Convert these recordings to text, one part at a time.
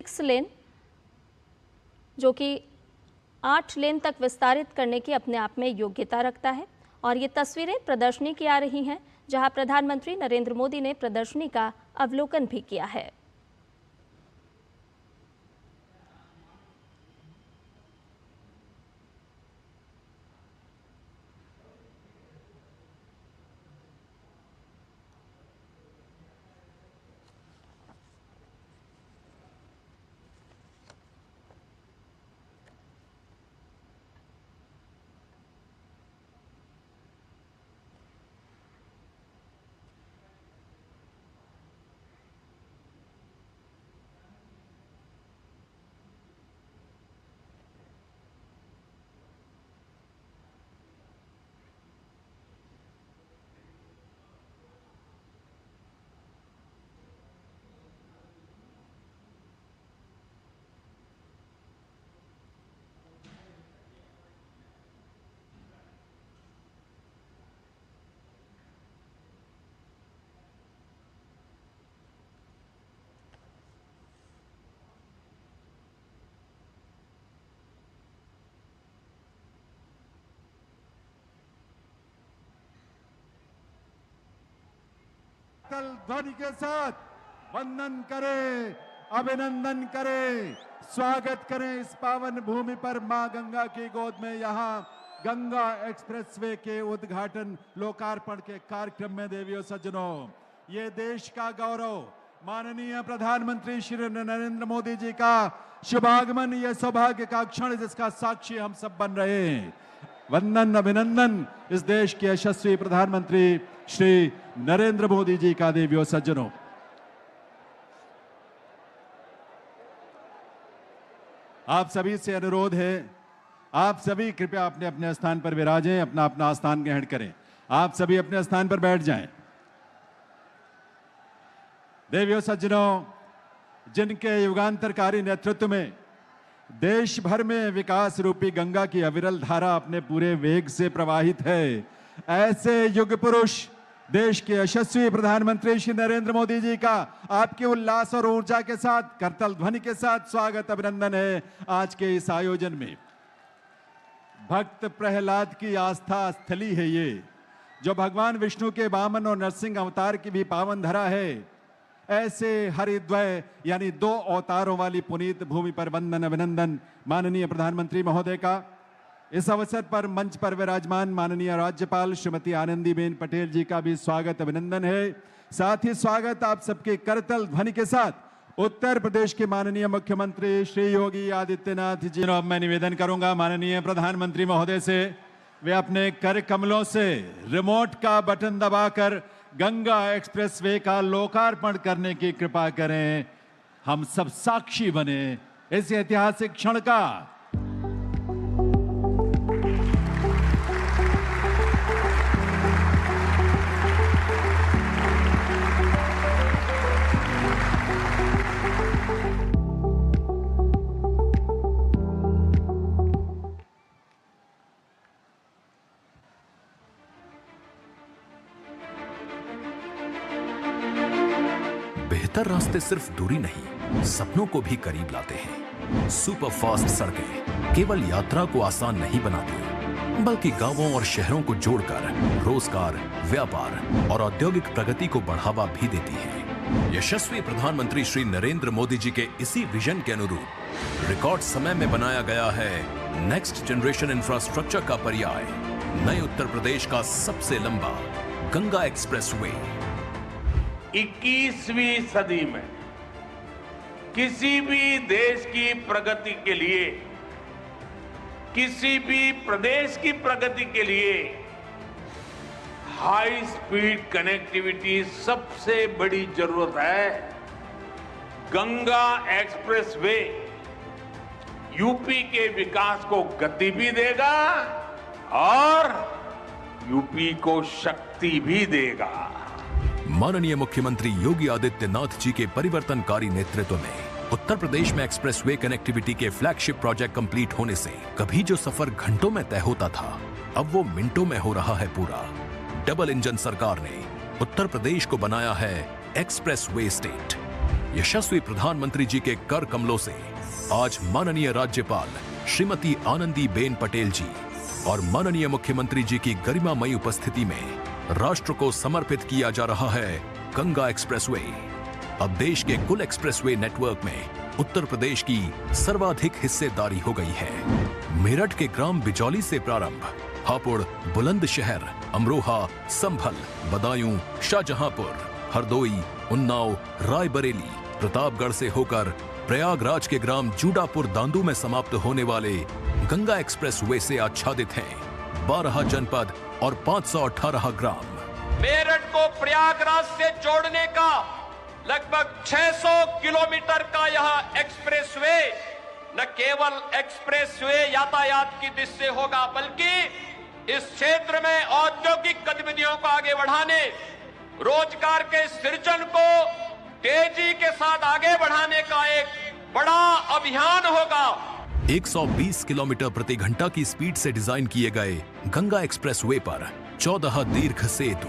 6 लेन जो कि 8 लेन तक विस्तारित करने की अपने आप में योग्यता रखता है। और ये तस्वीरें प्रदर्शनी की आ रही हैं, जहां प्रधानमंत्री नरेंद्र मोदी ने प्रदर्शनी का अवलोकन भी किया है। ध्वनि के साथ वंदन करें, अभिनंदन करें, स्वागत करें इस पावन भूमि पर मां गंगा की गोद में। यहाँ गंगा एक्सप्रेसवे के उद्घाटन लोकार्पण के कार्यक्रम में देवियों सज्जनों, ये देश का गौरव माननीय प्रधानमंत्री श्री नरेंद्र मोदी जी का शुभागमन, ये सौभाग्य का क्षण जिसका साक्षी हम सब बन रहे हैं। वंदन अभिनंदन इस देश के यशस्वी प्रधानमंत्री श्री नरेंद्र मोदी जी का देवियों सज्जनों। आप सभी से अनुरोध है, आप सभी कृपया अपने अपने स्थान पर विराजें, अपना अपना स्थान ग्रहण करें। आप सभी अपने स्थान पर बैठ जाएं। देवियों सज्जनों, जिनके युगांतरकारी नेतृत्व में देश भर में विकास रूपी गंगा की अविरल धारा अपने पूरे वेग से प्रवाहित है, ऐसे युग पुरुष देश के यशस्वी प्रधानमंत्री श्री नरेंद्र मोदी जी का आपके उल्लास और ऊर्जा के साथ करतल ध्वनि के साथ स्वागत अभिनंदन है आज के इस आयोजन में। भक्त प्रहलाद की आस्था स्थली है ये, जो भगवान विष्णु के वामन और नरसिंह अवतार की भी पावन धरा है। ऐसे हरिद्वय यानी 2 अवतारों वाली पुनीत भूमि पर वंदन अभिनंदन माननीय प्रधानमंत्री महोदय का। इस अवसर पर मंच पर विराजमान माननीय राज्यपाल श्रीमती आनंदीबेन पटेल जी का भी स्वागत अभिनंदन है। साथ ही स्वागत आप सबके करतल ध्वनि के साथ उत्तर प्रदेश के माननीय मुख्यमंत्री श्री योगी आदित्यनाथ जी। अब मैं निवेदन करूंगा माननीय प्रधानमंत्री महोदय से, वे अपने कर कमलों से रिमोट का बटन दबाकर गंगा एक्सप्रेसवे का लोकार्पण करने की कृपा करें। हम सब साक्षी बने इस ऐतिहासिक क्षण का। बेहतर रास्ते सिर्फ दूरी नहीं, सपनों को भी करीब लाते हैं। सुपर फास्ट सड़कें केवल यात्रा को आसान नहीं बनाती, बल्कि गांवों और शहरों को जोड़कर रोजगार, व्यापार और औद्योगिक प्रगति को बढ़ावा भी देती हैं। यशस्वी प्रधानमंत्री श्री नरेंद्र मोदी जी के इसी विजन के अनुरूप रिकॉर्ड समय में बनाया गया है नेक्स्ट जनरेशन इंफ्रास्ट्रक्चर का पर्याय, नए उत्तर प्रदेश का सबसे लंबा गंगा एक्सप्रेसवे। 21वीं सदी में किसी भी देश की प्रगति के लिए, किसी भी प्रदेश की प्रगति के लिए हाई स्पीड कनेक्टिविटी सबसे बड़ी जरूरत है। गंगा एक्सप्रेसवे यूपी के विकास को गति भी देगा और यूपी को शक्ति भी देगा। माननीय मुख्यमंत्री योगी आदित्यनाथ जी के परिवर्तनकारी नेतृत्व में उत्तर प्रदेश में एक्सप्रेसवे कनेक्टिविटी के फ्लैगशिप प्रोजेक्ट कंप्लीट होने से कभी जो सफर घंटों में तय होता था, अब वो मिनटों में हो रहा है पूरा। डबल इंजन सरकार ने उत्तर प्रदेश को बनाया है एक्सप्रेसवे स्टेट। यशस्वी प्रधानमंत्री जी के कर कमलों से आज माननीय राज्यपाल श्रीमती आनंदीबेन पटेल जी और माननीय मुख्यमंत्री जी की गरिमामयी उपस्थिति में राष्ट्र को समर्पित किया जा रहा है गंगा एक्सप्रेसवे। अब देश के कुल एक्सप्रेसवे नेटवर्क में उत्तर प्रदेश की सर्वाधिक हिस्सेदारी हो गई है। मेरठ के ग्राम बिजौली से प्रारंभ हापुड़, बुलंदशहर, अमरोहा, संभल, बदायूं, शाहजहांपुर, हरदोई, उन्नाव, रायबरेली, प्रतापगढ़ से होकर प्रयागराज के ग्राम जूडापुर दांदू में समाप्त होने वाले गंगा एक्सप्रेस वे से आच्छादित हैं 12 जनपद और 518 ग्राम। मेरठ को प्रयागराज से जोड़ने का लगभग 600 किलोमीटर का यह एक्सप्रेसवे न केवल एक्सप्रेसवे यातायात की दृष्टि से होगा, बल्कि इस क्षेत्र में औद्योगिक गतिविधियों को आगे बढ़ाने, रोजगार के सृजन को तेजी के साथ आगे बढ़ाने का एक बड़ा अभियान होगा। 120 किलोमीटर प्रति घंटा की स्पीड से डिजाइन किए गए गंगा एक्सप्रेसवे पर 14 दीर्घ सेतु,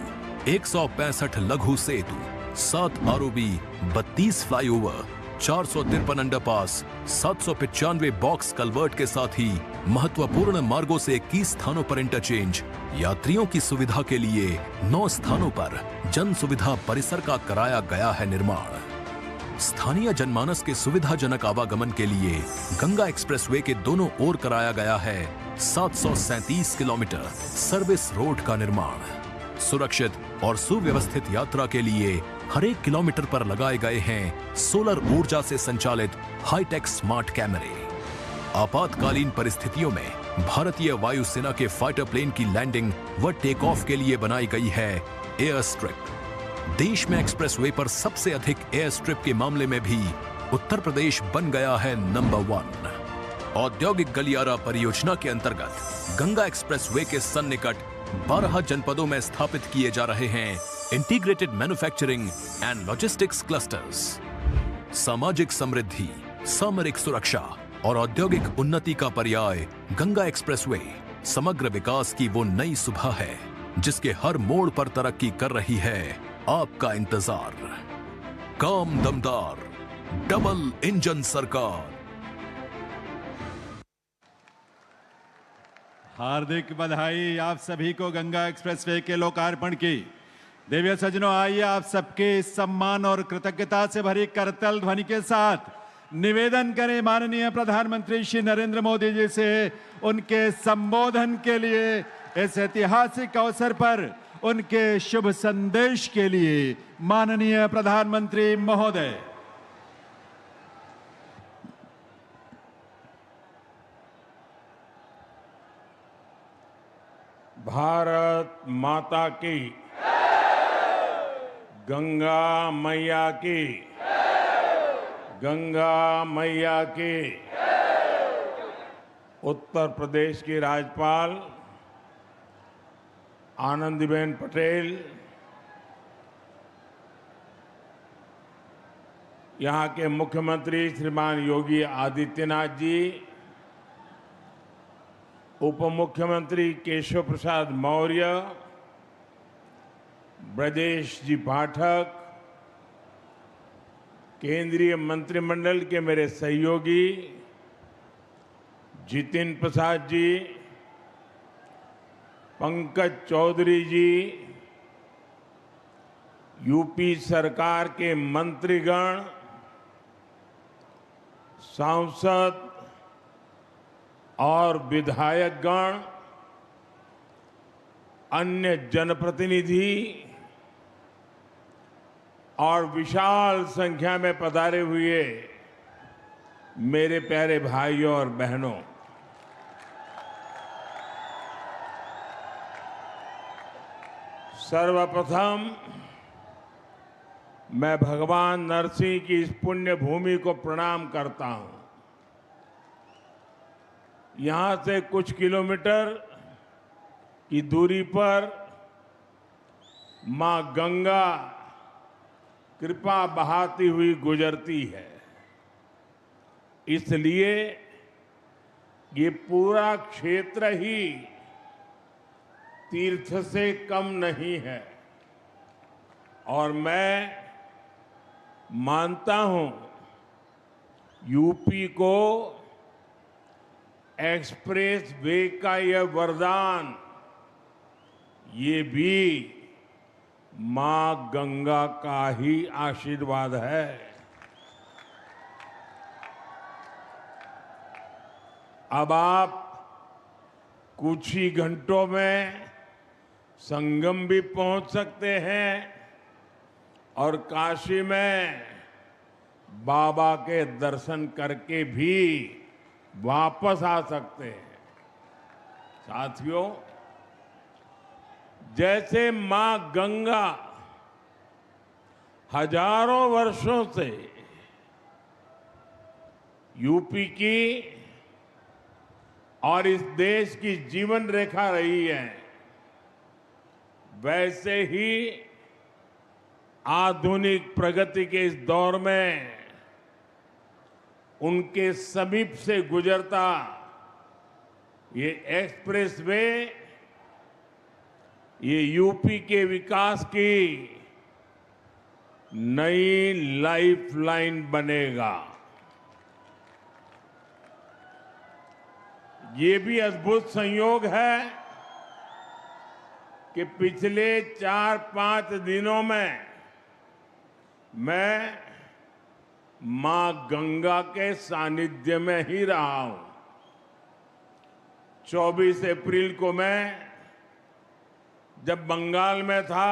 165 लघु सेतु, 7 ROB, 32 flyover, 453 underpass, 795 box culvert के साथ ही महत्वपूर्ण मार्गों से 21 स्थानों पर इंटरचेंज, यात्रियों की सुविधा के लिए 9 स्थानों पर जन सुविधा परिसर का कराया गया है निर्माण। स्थानीय जनमानस के सुविधाजनक आवागमन के लिए गंगा एक्सप्रेसवे के दोनों ओर कराया गया है 737 किलोमीटर सर्विस रोड का निर्माण। सुरक्षित और सुव्यवस्थित यात्रा के लिए हर एक किलोमीटर पर लगाए गए हैं सोलर ऊर्जा से संचालित हाईटेक स्मार्ट कैमरे। आपातकालीन परिस्थितियों में भारतीय वायुसेना के फाइटर प्लेन की लैंडिंग व टेक ऑफ के लिए बनाई गई है एयर स्ट्रिप। देश में एक्सप्रेसवे पर सबसे अधिक एयर स्ट्रिप के मामले में भी उत्तर प्रदेश बन गया है नंबर 1। औद्योगिक गलियारा परियोजना के अंतर्गत गंगा एक्सप्रेसवे के सन्निकट 12 जनपदों में स्थापित किए जा रहे हैं integrated manufacturing and logistics clusters. सामाजिक समृद्धि, सामरिक सुरक्षा और औद्योगिक उन्नति का पर्याय गंगा एक्सप्रेसवे समग्र विकास की वो नई सुबह है जिसके हर मोड़ पर तरक्की कर रही है आपका इंतजार। काम दमदार, डबल इंजन सरकार। हार्दिक बधाई आप सभी को गंगा एक्सप्रेसवे के लोकार्पण की। देवी सज्जनों, आइए आप सबके सम्मान और कृतज्ञता से भरी करतल ध्वनि के साथ निवेदन करें माननीय प्रधानमंत्री श्री नरेंद्र मोदी जी से उनके संबोधन के लिए, इस ऐतिहासिक अवसर पर उनके शुभ संदेश के लिए। माननीय प्रधानमंत्री महोदय। भारत माता की, गंगा मैया की, गंगा मैया की। उत्तर प्रदेश की राज्यपाल आनंदीबेन पटेल, यहाँ के मुख्यमंत्री श्रीमान योगी आदित्यनाथ जी, उप मुख्यमंत्री केशव प्रसाद मौर्य, ब्रजेश जी पाठक, केंद्रीय मंत्रिमंडल के मेरे सहयोगी जितिन प्रसाद जी, पंकज चौधरी जी, यूपी सरकार के मंत्रीगण, सांसद और विधायकगण, अन्य जनप्रतिनिधि और विशाल संख्या में पधारे हुए मेरे प्यारे भाइयों और बहनों, सर्वप्रथम मैं भगवान नरसिंह की इस पुण्य भूमि को प्रणाम करता हूं। यहां से कुछ किलोमीटर की दूरी पर मां गंगा कृपा बहाती हुई गुजरती है, इसलिए ये पूरा क्षेत्र ही तीर्थ से कम नहीं है। और मैं मानता हूं यूपी को एक्सप्रेस वे का यह वरदान ये भी मां गंगा का ही आशीर्वाद है। अब आप कुछ ही घंटों में संगम भी पहुंच सकते हैं और काशी में बाबा के दर्शन करके भी वापस आ सकते हैं। साथियों, जैसे मां गंगा हजारों वर्षों से यूपी की और इस देश की जीवन रेखा रही है, वैसे ही आधुनिक प्रगति के इस दौर में उनके समीप से गुजरता ये एक्सप्रेसवे ये यूपी के विकास की नई लाइफलाइन बनेगा। ये भी अद्भुत संयोग है कि पिछले 4-5 दिनों में मैं मां गंगा के सानिध्य में ही रहा हूं। 24 अप्रैल को मैं जब बंगाल में था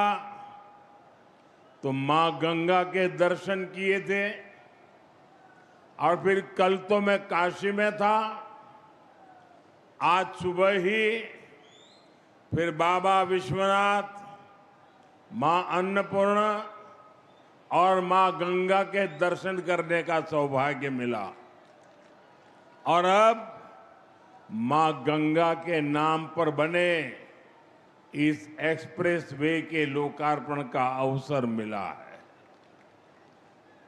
तो मां गंगा के दर्शन किए थे और फिर कल तो मैं काशी में था। आज सुबह ही फिर बाबा विश्वनाथ, मां अन्नपूर्णा और मां गंगा के दर्शन करने का सौभाग्य मिला और अब मां गंगा के नाम पर बने इस एक्सप्रेस वे के लोकार्पण का अवसर मिला है।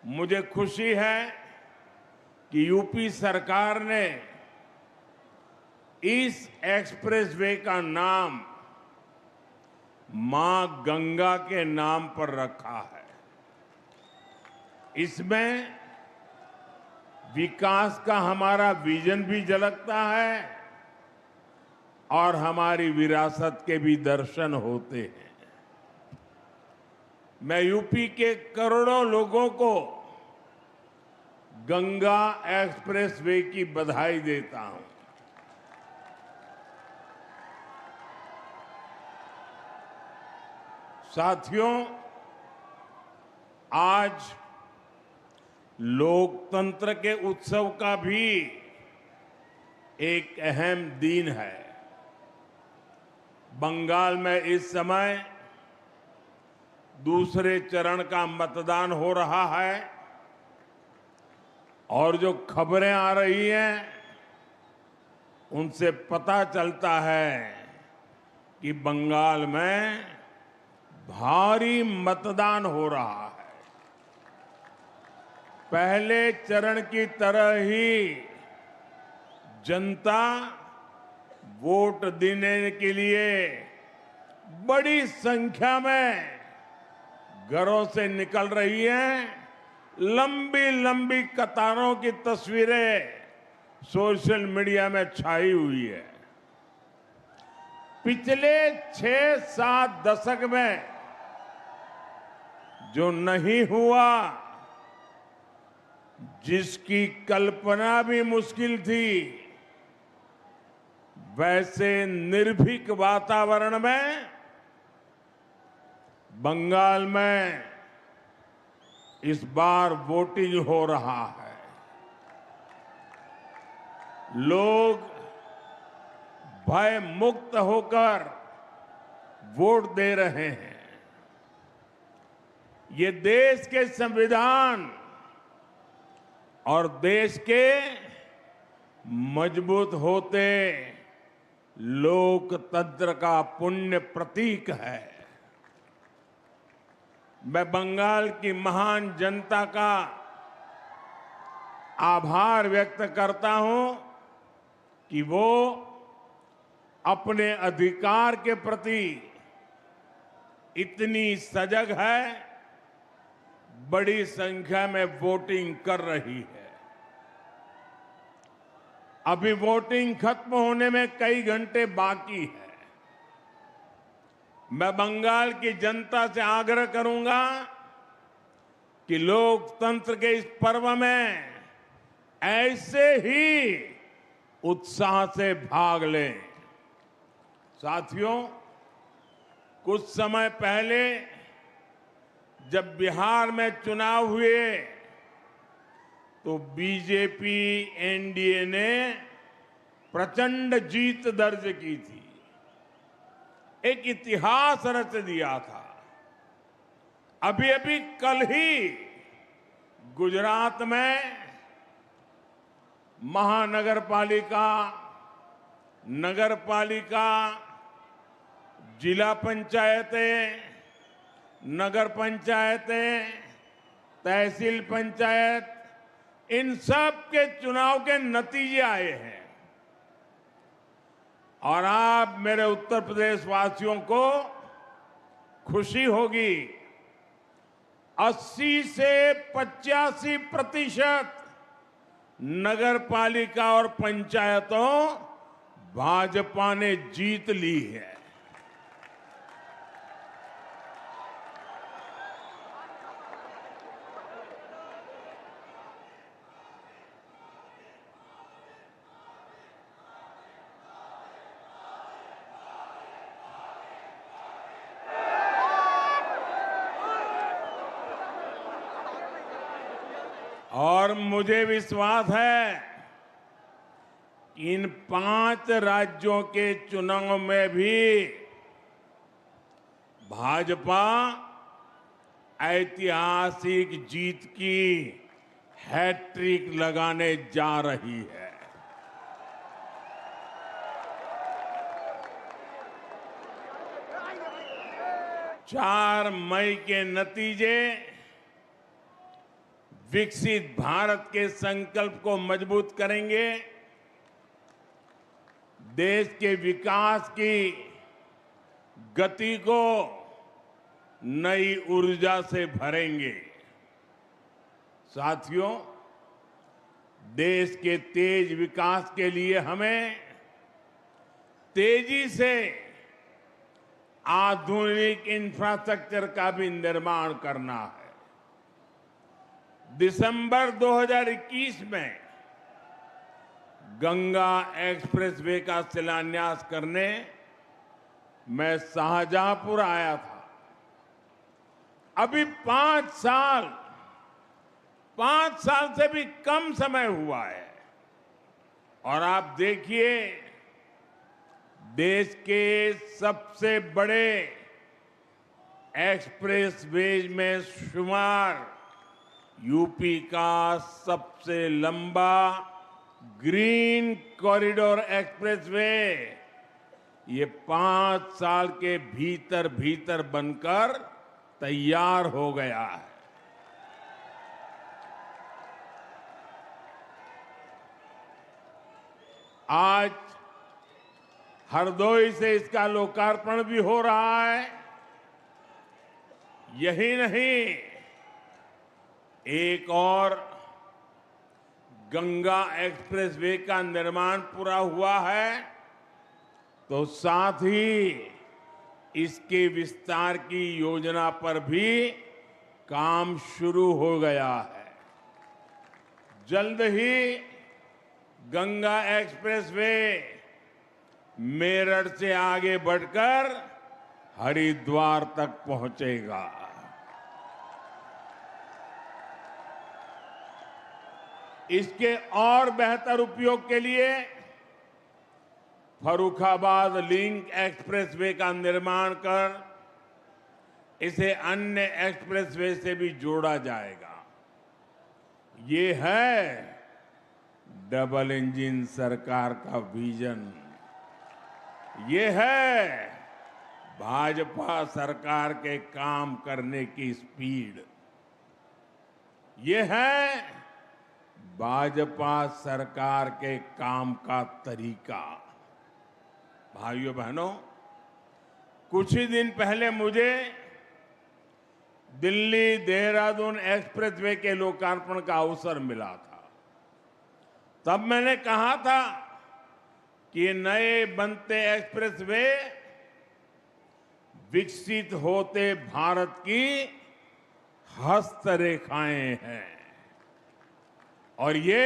मुझे खुशी है कि यूपी सरकार ने इस एक्सप्रेस वे का नाम मां गंगा के नाम पर रखा है। इसमें विकास का हमारा विजन भी झलकता है और हमारी विरासत के भी दर्शन होते हैं। मैं यूपी के करोड़ों लोगों को गंगा एक्सप्रेस वे की बधाई देता हूं। साथियों, आज लोकतंत्र के उत्सव का भी एक अहम दिन है। बंगाल में इस समय दूसरे चरण का मतदान हो रहा है और जो खबरें आ रही हैं उनसे पता चलता है कि बंगाल में भारी मतदान हो रहा है। पहले चरण की तरह ही जनता वोट देने के लिए बड़ी संख्या में घरों से निकल रही है। लंबी लंबी कतारों की तस्वीरें सोशल मीडिया में छाई हुई है। पिछले 6-7 दशक में जो नहीं हुआ, जिसकी कल्पना भी मुश्किल थी, वैसे निर्भीक वातावरण में बंगाल में इस बार वोटिंग हो रहा है। लोग भय मुक्त होकर वोट दे रहे हैं। ये देश के संविधान और देश के मजबूत होते लोकतंत्र का पुण्य प्रतीक है। मैं बंगाल की महान जनता का आभार व्यक्त करता हूं कि वो अपने अधिकार के प्रति इतनी सजग है, बड़ी संख्या में वोटिंग कर रही है। अभी वोटिंग खत्म होने में कई घंटे बाकी है। मैं बंगाल की जनता से आग्रह करूंगा कि लोकतंत्र के इस पर्व में ऐसे ही उत्साह से भाग लें। साथियों, कुछ समय पहले जब बिहार में चुनाव हुए तो बीजेपी एनडीए ने प्रचंड जीत दर्ज की थी, एक इतिहास रच दिया था। अभी अभी कल ही गुजरात में महानगरपालिका, नगरपालिका, जिला पंचायतें, नगर पंचायतें, तहसील पंचायत, इन सब के चुनाव के नतीजे आए हैं। और आप मेरे उत्तर प्रदेश वासियों को खुशी होगी, 80 से 85% नगर पालिका और पंचायतों भाजपा ने जीत ली है। और मुझे विश्वास है कि इन 5 राज्यों के चुनाव में भी भाजपा ऐतिहासिक जीत की हैट्रिक लगाने जा रही है। चार मई के नतीजे विकसित भारत के संकल्प को मजबूत करेंगे, देश के विकास की गति को नई ऊर्जा से भरेंगे। साथियों, देश के तेज विकास के लिए हमें तेजी से आधुनिक इंफ्रास्ट्रक्चर का भी निर्माण करना है। दिसंबर 2021 में गंगा एक्सप्रेसवे का शिलान्यास करने मैं शाहजहांपुर आया था। अभी 5 साल से भी कम समय हुआ है और आप देखिए, देश के सबसे बड़े एक्सप्रेसवेज में शुमार यूपी का सबसे लंबा ग्रीन कॉरिडोर एक्सप्रेसवे ये 5 साल के भीतर भीतर बनकर तैयार हो गया है। आज हरदोई से इसका लोकार्पण भी हो रहा है। यही नहीं, एक और गंगा एक्सप्रेसवे का निर्माण पूरा हुआ है, तो साथ ही इसके विस्तार की योजना पर भी काम शुरू हो गया है। जल्द ही गंगा एक्सप्रेसवे मेरठ से आगे बढ़कर हरिद्वार तक पहुंचेगा। इसके और बेहतर उपयोग के लिए फर्रुखाबाद लिंक एक्सप्रेसवे का निर्माण कर इसे अन्य एक्सप्रेसवे से भी जोड़ा जाएगा। ये है डबल इंजन सरकार का विजन। ये है भाजपा सरकार के काम करने की स्पीड। ये है भाजपा सरकार के काम का तरीका। भाइयों बहनों, कुछ ही दिन पहले मुझे दिल्ली देहरादून एक्सप्रेसवे के लोकार्पण का अवसर मिला था। तब मैंने कहा था कि ये नए बनते एक्सप्रेसवे विकसित होते भारत की हस्तरेखाएं हैं और ये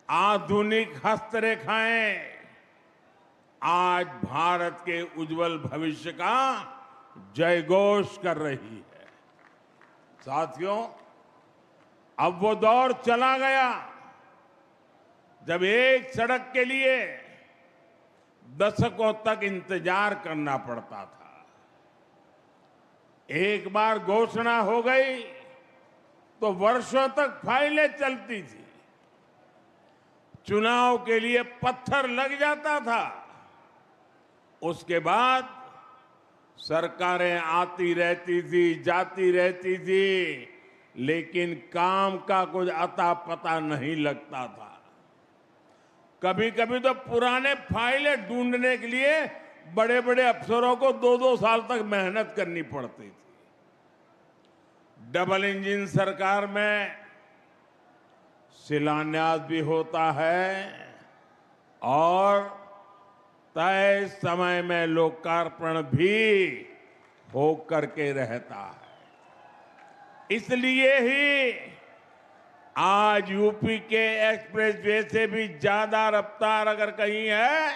आधुनिक हस्तरेखाएं आज भारत के उज्जवल भविष्य का जयघोष कर रही है। साथियों, अब वो दौर चला गया जब एक सड़क के लिए दशकों तक इंतजार करना पड़ता था। एक बार घोषणा हो गई तो वर्षों तक फाइलें चलती थी। चुनाव के लिए पत्थर लग जाता था, उसके बाद सरकारें आती रहती थी, जाती रहती थी, लेकिन काम का कुछ अता पता नहीं लगता था। कभी कभी तो पुराने फाइलें ढूंढने के लिए बड़े बड़े अफसरों को 2-2 साल तक मेहनत करनी पड़ती थी। डबल इंजन सरकार में शिलान्यास भी होता है और तय समय में लोकार्पण भी हो करके रहता है। इसलिए ही आज यूपी के एक्सप्रेसवे से भी ज्यादा रफ्तार अगर कहीं है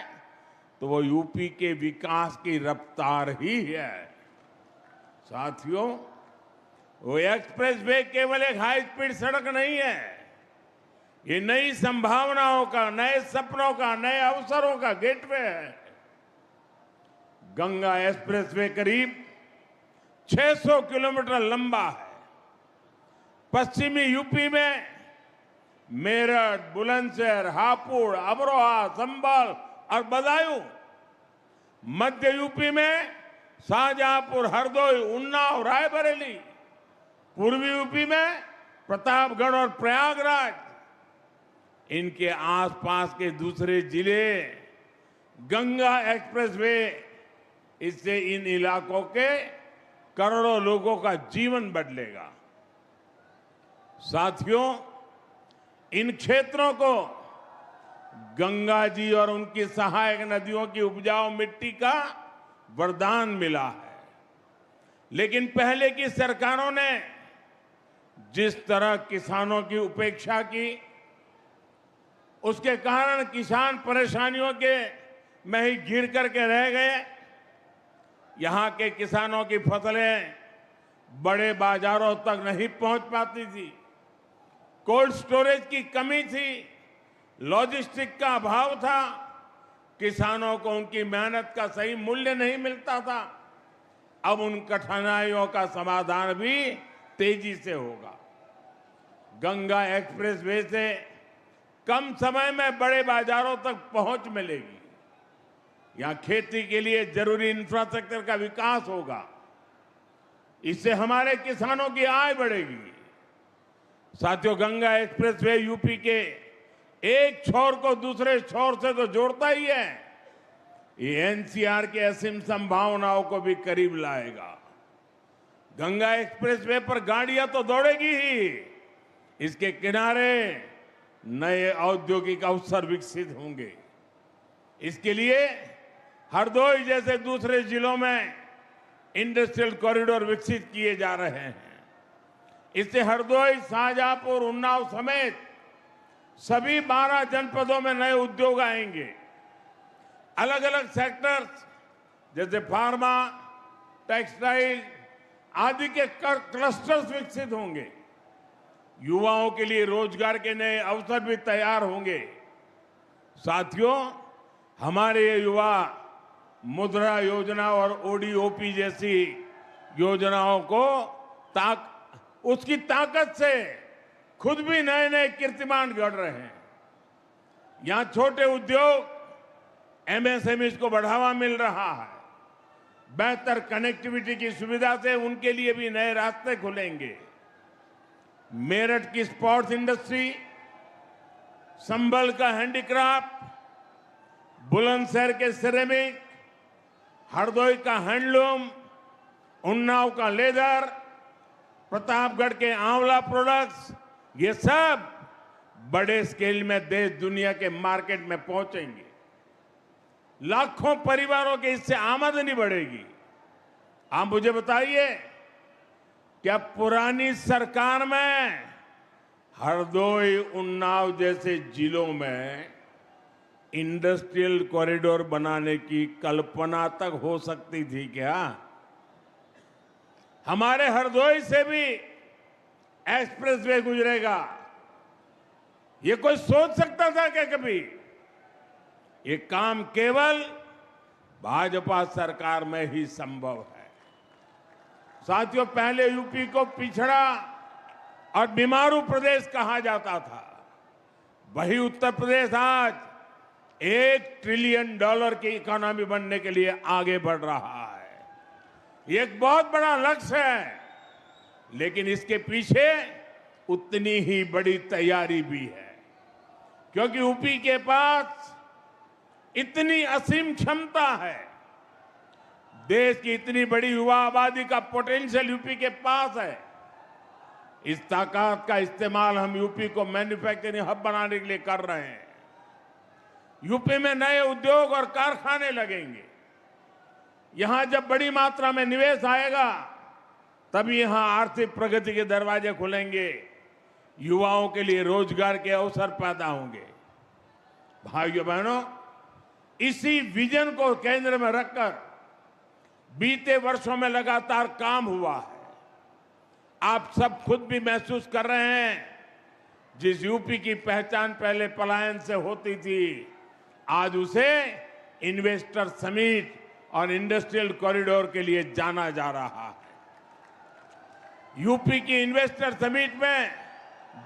तो वो यूपी के विकास की रफ्तार ही है। साथियों, वो एक्सप्रेसवे केवल एक हाई स्पीड सड़क नहीं है, ये नई संभावनाओं का, नए सपनों का, नए अवसरों का गेटवे है। गंगा एक्सप्रेसवे करीब 600 किलोमीटर लंबा है। पश्चिमी यूपी में मेरठ, बुलंदशहर, हापुड़, अमरोहा, संभल और बदायूं, मध्य यूपी में शाहजहांपुर, हरदोई, उन्नाव, रायबरेली, पूर्वी यूपी में प्रतापगढ़ और प्रयागराज, इनके आसपास के दूसरे जिले गंगा एक्सप्रेसवे, इससे इन इलाकों के करोड़ों लोगों का जीवन बदलेगा। साथियों, इन क्षेत्रों को गंगा जी और उनकी सहायक नदियों की उपजाऊ मिट्टी का वरदान मिला है, लेकिन पहले की सरकारों ने जिस तरह किसानों की उपेक्षा की, उसके कारण किसान परेशानियों के में ही घिर करके रह गए। यहां के किसानों की फसलें बड़े बाजारों तक नहीं पहुंच पाती थी, कोल्ड स्टोरेज की कमी थी, लॉजिस्टिक का अभाव था, किसानों को उनकी मेहनत का सही मूल्य नहीं मिलता था। अब उन कठिनाइयों का समाधान भी तेजी से होगा। गंगा एक्सप्रेसवे से कम समय में बड़े बाजारों तक पहुंच मिलेगी। यहां खेती के लिए जरूरी इंफ्रास्ट्रक्चर का विकास होगा, इससे हमारे किसानों की आय बढ़ेगी। साथियों, गंगा एक्सप्रेसवे यूपी के एक छोर को दूसरे छोर से तो जोड़ता ही है, ये एनसीआर की असीम संभावनाओं को भी करीब लाएगा। गंगा एक्सप्रेसवे पर गाड़ियां तो दौड़ेगी ही, इसके किनारे नए औद्योगिक अवसर विकसित होंगे। इसके लिए हरदोई जैसे दूसरे जिलों में इंडस्ट्रियल कॉरिडोर विकसित किए जा रहे हैं। इससे हरदोई, शाहजहांपुर, उन्नाव समेत सभी 12 जनपदों में नए उद्योग आएंगे। अलग अलग सेक्टर्स जैसे फार्मा, टेक्सटाइल आदि के क्लस्टर्स विकसित होंगे। युवाओं के लिए रोजगार के नए अवसर भी तैयार होंगे। साथियों, हमारे ये युवा मुद्रा योजना और ओडीओपी जैसी योजनाओं को उसकी ताकत से खुद भी नए नए कीर्तिमान गढ़ रहे हैं। यहां छोटे उद्योग, एमएसएमईज को बढ़ावा मिल रहा है। बेहतर कनेक्टिविटी की सुविधा से उनके लिए भी नए रास्ते खुलेंगे। मेरठ की स्पोर्ट्स इंडस्ट्री, संभल का हैंडीक्राफ्ट, बुलंदशहर के सिरेमिक, हरदोई का हैंडलूम, उन्नाव का लेदर, प्रतापगढ़ के आंवला प्रोडक्ट्स, ये सब बड़े स्केल में देश दुनिया के मार्केट में पहुंचेंगे। लाखों परिवारों के इससे आमदनी बढ़ेगी। आप मुझे बताइए, क्या पुरानी सरकार में हरदोई, उन्नाव जैसे जिलों में इंडस्ट्रियल कॉरिडोर बनाने की कल्पना तक हो सकती थी क्या? हमारे हरदोई से भी एक्सप्रेसवे गुजरेगा, ये कोई सोच सकता था क्या कभी? ये काम केवल भाजपा सरकार में ही संभव है। साथियों, पहले यूपी को पिछड़ा और बीमारू प्रदेश कहा जाता था, वही उत्तर प्रदेश आज $1 ट्रिलियन की इकोनॉमी बनने के लिए आगे बढ़ रहा है। ये एक बहुत बड़ा लक्ष्य है, लेकिन इसके पीछे उतनी ही बड़ी तैयारी भी है, क्योंकि यूपी के पास इतनी असीम क्षमता है। देश की इतनी बड़ी युवा आबादी का पोटेंशियल यूपी के पास है। इस ताकत का इस्तेमाल हम यूपी को मैन्युफैक्चरिंग हब बनाने के लिए कर रहे हैं। यूपी में नए उद्योग और कारखाने लगेंगे। यहां जब बड़ी मात्रा में निवेश आएगा, तभी यहां आर्थिक प्रगति के दरवाजे खुलेंगे, युवाओं के लिए रोजगार के अवसर पैदा होंगे। भाइयों बहनों, इसी विजन को केंद्र में रखकर बीते वर्षों में लगातार काम हुआ है। आप सब खुद भी महसूस कर रहे हैं, जिस यूपी की पहचान पहले पलायन से होती थी, आज उसे इन्वेस्टर समिट और इंडस्ट्रियल कॉरिडोर के लिए जाना जा रहा है। यूपी की इन्वेस्टर समिट में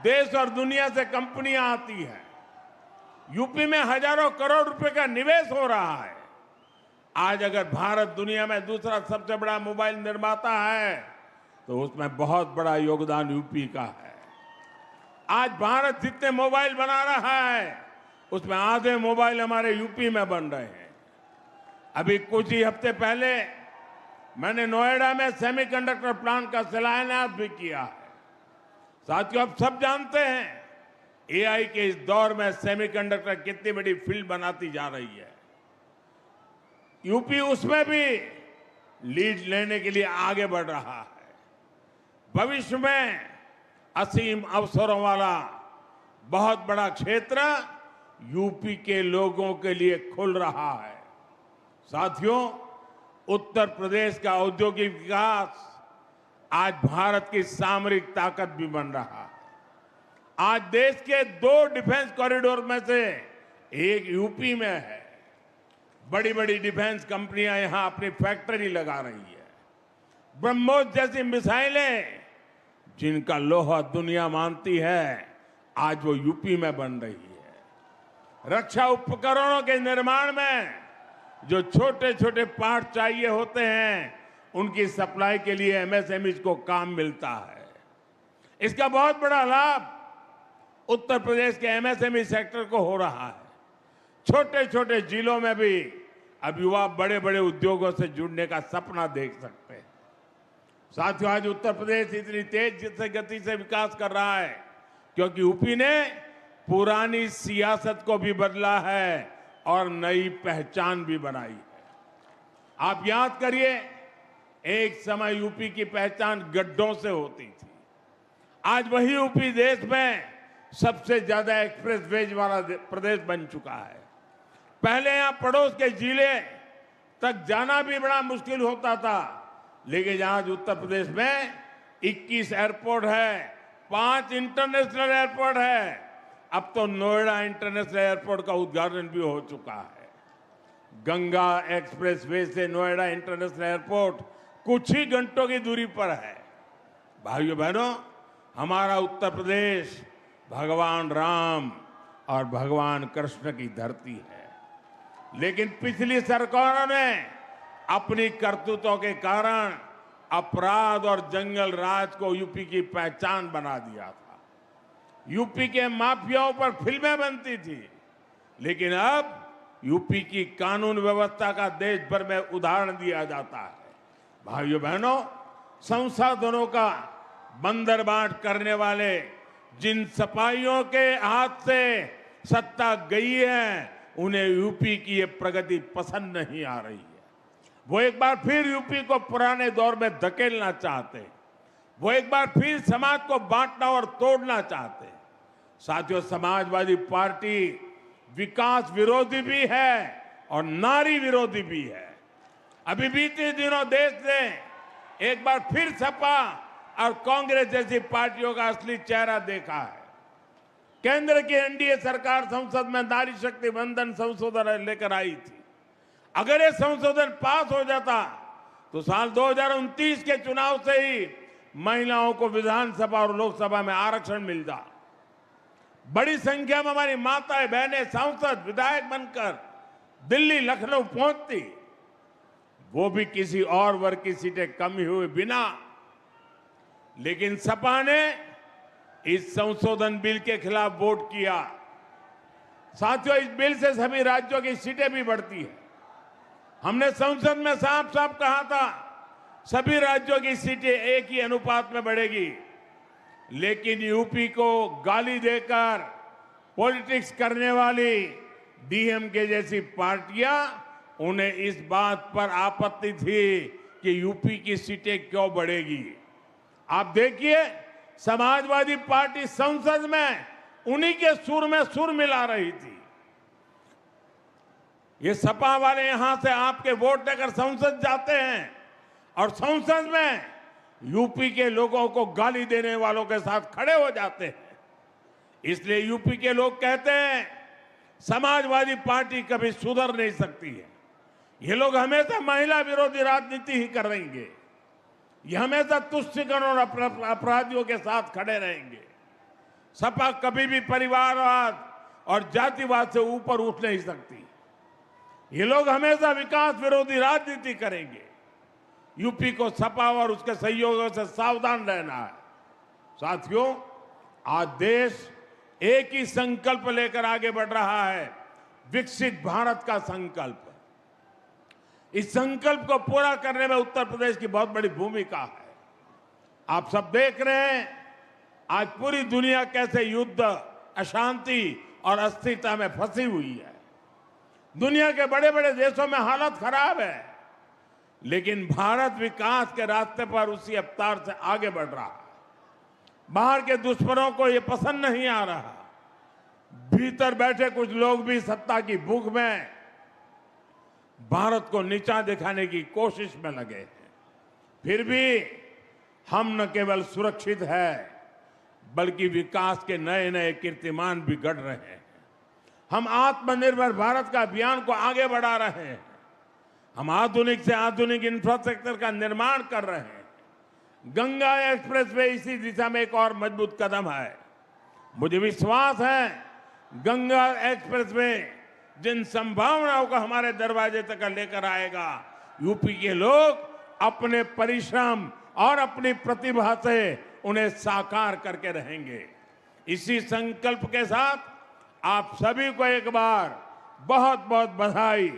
देश और दुनिया से कंपनियां आती हैं। यूपी में हजारों करोड़ रुपए का निवेश हो रहा है। आज अगर भारत दुनिया में दूसरा सबसे बड़ा मोबाइल निर्माता है, तो उसमें बहुत बड़ा योगदान यूपी का है। आज भारत जितने मोबाइल बना रहा है, उसमें आधे मोबाइल हमारे यूपी में बन रहे हैं। अभी कुछ ही हफ्ते पहले मैंने नोएडा में सेमीकंडक्टर प्लांट का शिलान्यास भी किया है। साथियों, आप सब जानते हैं एआई के इस दौर में सेमीकंडक्टर कितनी बड़ी फील्ड बनाती जा रही है। यूपी उसमें भी लीड लेने के लिए आगे बढ़ रहा है। भविष्य में असीम अवसरों वाला बहुत बड़ा क्षेत्र यूपी के लोगों के लिए खुल रहा है। साथियों, उत्तर प्रदेश का औद्योगिक विकास आज भारत की सामरिक ताकत भी बन रहा है। आज देश के 2 डिफेंस कॉरिडोर में से एक यूपी में है। बड़ी बड़ी डिफेंस कंपनियां यहां अपनी फैक्ट्री लगा रही है। ब्रह्मोस जैसी मिसाइलें, जिनका लोहा दुनिया मानती है, आज वो यूपी में बन रही है। रक्षा उपकरणों के निर्माण में जो छोटे छोटे पार्ट चाहिए होते हैं, उनकी सप्लाई के लिए एमएसएमईज को काम मिलता है। इसका बहुत बड़ा लाभ उत्तर प्रदेश के एमएसएमई सेक्टर को हो रहा है। छोटे छोटे जिलों में भी अब युवा बड़े बड़े उद्योगों से जुड़ने का सपना देख सकते हैं। साथियों, आज उत्तर प्रदेश इतनी तेज गति से विकास कर रहा है क्योंकि यूपी ने पुरानी सियासत को भी बदला है और नई पहचान भी बनाई है। आप याद करिए, एक समय यूपी की पहचान गड्ढों से होती थी। आज वही यूपी देश में सबसे ज्यादा एक्सप्रेसवेज वाला प्रदेश बन चुका है। पहले यहां पड़ोस के जिले तक जाना भी बड़ा मुश्किल होता था, लेकिन आज उत्तर प्रदेश में 21 एयरपोर्ट है, 5 इंटरनेशनल एयरपोर्ट है। अब तो नोएडा इंटरनेशनल एयरपोर्ट का उद्घाटन भी हो चुका है। गंगा एक्सप्रेसवे से नोएडा इंटरनेशनल एयरपोर्ट कुछ ही घंटों की दूरी पर है। भाइयों बहनों, हमारा उत्तर प्रदेश भगवान राम और भगवान कृष्ण की धरती है, लेकिन पिछली सरकारों ने अपनी करतूतों के कारण अपराध और जंगल राज को यूपी की पहचान बना दिया था। यूपी के माफियाओं पर फिल्में बनती थी, लेकिन अब यूपी की कानून व्यवस्था का देश भर में उदाहरण दिया जाता है। भाइयों बहनों, संसाधनों का बंदरबाट करने वाले जिन सपाइयों के हाथ से सत्ता गई है, उन्हें यूपी की ये प्रगति पसंद नहीं आ रही है। वो एक बार फिर यूपी को पुराने दौर में धकेलना चाहते हैं। वो एक बार फिर समाज को बांटना और तोड़ना चाहते हैं। साथियों, समाजवादी पार्टी विकास विरोधी भी है और नारी विरोधी भी है। अभी बीते दिनों देश ने एक बार फिर सपा और कांग्रेस जैसी पार्टियों का असली चेहरा देखा है। केंद्र की एनडीए सरकार संसद में नारी शक्ति वंदन संशोधन लेकर आई थी। अगर ये संशोधन पास हो जाता तो साल 2029 के चुनाव से ही महिलाओं को विधानसभा और लोकसभा में आरक्षण मिलता। बड़ी संख्या में हमारी माताएं बहनें सांसद विधायक बनकर दिल्ली लखनऊ पहुंचती, वो भी किसी और वर्ग की सीटें कम हुए बिना। लेकिन सपा ने इस संशोधन बिल के खिलाफ वोट किया। साथियों, इस बिल से सभी राज्यों की सीटें भी बढ़ती है। हमने संसद में साफ साफ कहा था सभी राज्यों की सीटें एक ही अनुपात में बढ़ेगी। लेकिन यूपी को गाली देकर पॉलिटिक्स करने वाली डीएमके जैसी पार्टियां, उन्हें इस बात पर आपत्ति थी कि यूपी की सीटें क्यों बढ़ेगी। आप देखिए, समाजवादी पार्टी संसद में उन्हीं के सुर में सुर मिला रही थी। ये सपा वाले यहां से आपके वोट लेकर संसद जाते हैं और संसद में यूपी के लोगों को गाली देने वालों के साथ खड़े हो जाते हैं। इसलिए यूपी के लोग कहते हैं समाजवादी पार्टी कभी सुधर नहीं सकती है। ये लोग हमेशा महिला विरोधी राजनीति ही करेंगे। ये हमेशा तुष्टिकरण और अपराधियों के साथ खड़े रहेंगे। सपा कभी भी परिवारवाद और जातिवाद से ऊपर उठ नहीं सकती। ये लोग हमेशा विकास विरोधी राजनीति करेंगे। यूपी को सपा और उसके सहयोगियों से सावधान रहना है। साथियों, आज देश एक ही संकल्प लेकर आगे बढ़ रहा है, विकसित भारत का संकल्प। इस संकल्प को पूरा करने में उत्तर प्रदेश की बहुत बड़ी भूमिका है। आप सब देख रहे हैं आज पूरी दुनिया कैसे युद्ध, अशांति और अस्थिरता में फंसी हुई है। दुनिया के बड़े बड़े देशों में हालत खराब है, लेकिन भारत विकास के रास्ते पर उसी रफ्तार से आगे बढ़ रहा है। बाहर के दुश्मनों को यह पसंद नहीं आ रहा। भीतर बैठे कुछ लोग भी सत्ता की भूख में भारत को नीचा दिखाने की कोशिश में लगे हैं। फिर भी हम न केवल सुरक्षित है, बल्कि विकास के नए नए कीर्तिमान भी गढ़ रहे हैं। हम आत्मनिर्भर भारत का अभियान को आगे बढ़ा रहे हैं। हम आधुनिक से आधुनिक इंफ्रास्ट्रक्चर का निर्माण कर रहे हैं। गंगा एक्सप्रेसवे इसी दिशा में एक और मजबूत कदम है। मुझे विश्वास है गंगा एक्सप्रेसवे जिन संभावनाओं को हमारे दरवाजे तक लेकर आएगा, यूपी के लोग अपने परिश्रम और अपनी प्रतिभा से उन्हें साकार करके रहेंगे। इसी संकल्प के साथ आप सभी को एक बार बहुत बहुत बधाई,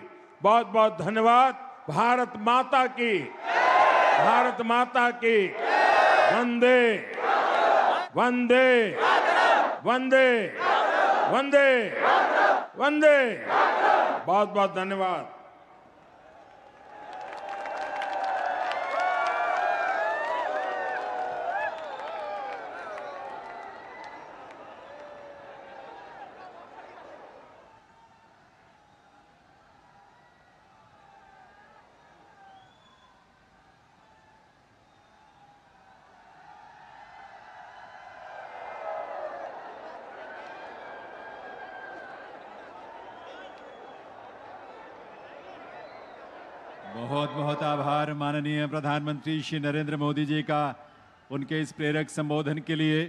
बहुत बहुत धन्यवाद। भारत माता की, भारत माता की। वंदे वंदे वंदे वंदे वंदे। बहुत बहुत धन्यवाद। बहुत बहुत आभार माननीय प्रधानमंत्री श्री नरेंद्र मोदी जी का उनके इस प्रेरक संबोधन के लिए।